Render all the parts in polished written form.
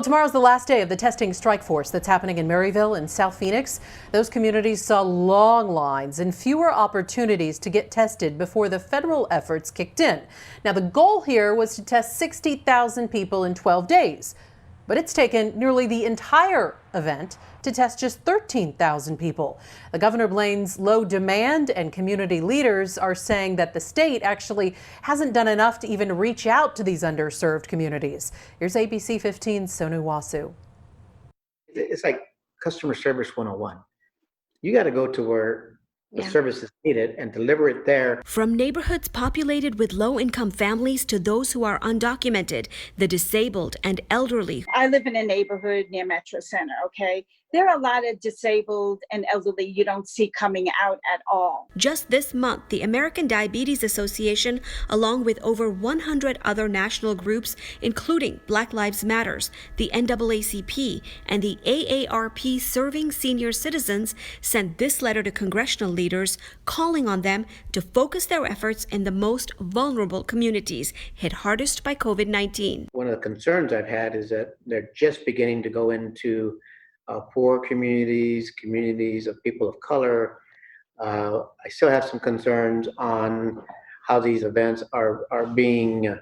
Well, tomorrow's the last day of the testing strike force that's happening in Maryville and South Phoenix. Those communities saw long lines and fewer opportunities to get tested before the federal efforts kicked in. Now, the goal here was to test 60,000 people in 12 days. But it's taken nearly the entire event to test just 13,000 people. The governor blames low demand, and community leaders are saying that the state actually hasn't done enough to even reach out to these underserved communities. Here's ABC 15's Sonu Wasu. It's like customer service 101. You got to go to where the service is needed and deliver it there. From neighborhoods populated with low-income families to those who are undocumented, the disabled and elderly. I live in a neighborhood near Metro Center, okay? There are a lot of disabled and elderly you don't see coming out at all. Just this month, the American Diabetes Association, along with over 100 other national groups, including Black Lives Matters, the NAACP, and the AARP Serving Senior Citizens, sent this letter to congressional leaders calling on them to focus their efforts in the most vulnerable communities hit hardest by COVID-19. One of the concerns I've had is that they're just beginning to go into poor communities of people of color. I still have some concerns on how these events are being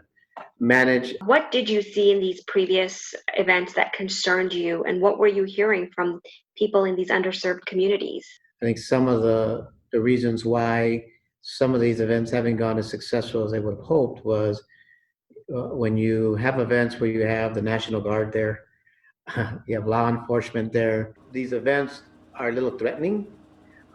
managed. What did you see in these previous events that concerned you, and what were you hearing from people in these underserved communities? I think some of the reasons why some of these events haven't gone as successful as they would have hoped was when you have events where you have the National Guard there, you have law enforcement there. These events are a little threatening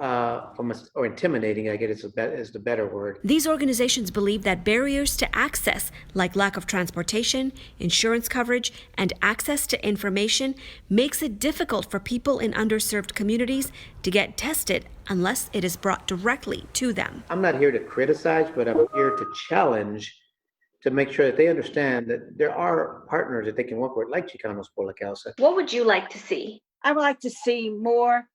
or intimidating, I guess is the better word. These organizations believe that barriers to access, like lack of transportation, insurance coverage, and access to information, makes it difficult for people in underserved communities to get tested unless it is brought directly to them. I'm not here to criticize, but I'm here to challenge, to make sure that they understand that there are partners that they can work with, like Chicanos por la Causa. What would you like to see? I would like to see more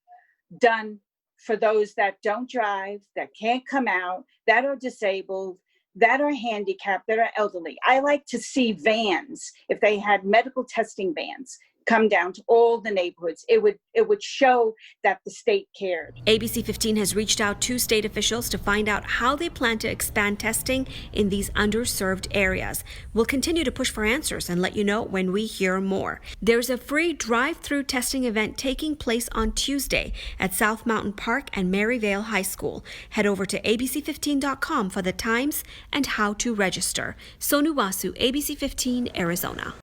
done for those that don't drive, that can't come out, that are disabled, that are handicapped, that are elderly. I like to see vans, if they had medical testing vans, come down to all the neighborhoods. It would show that the state cared. ABC 15 has reached out to state officials to find out how they plan to expand testing in these underserved areas. We'll continue to push for answers and let you know when we hear more. There's a free drive-through testing event taking place on Tuesday at South Mountain Park and Maryvale High School. Head over to abc15.com for the times and how to register. Sonu Wasu, ABC 15, Arizona.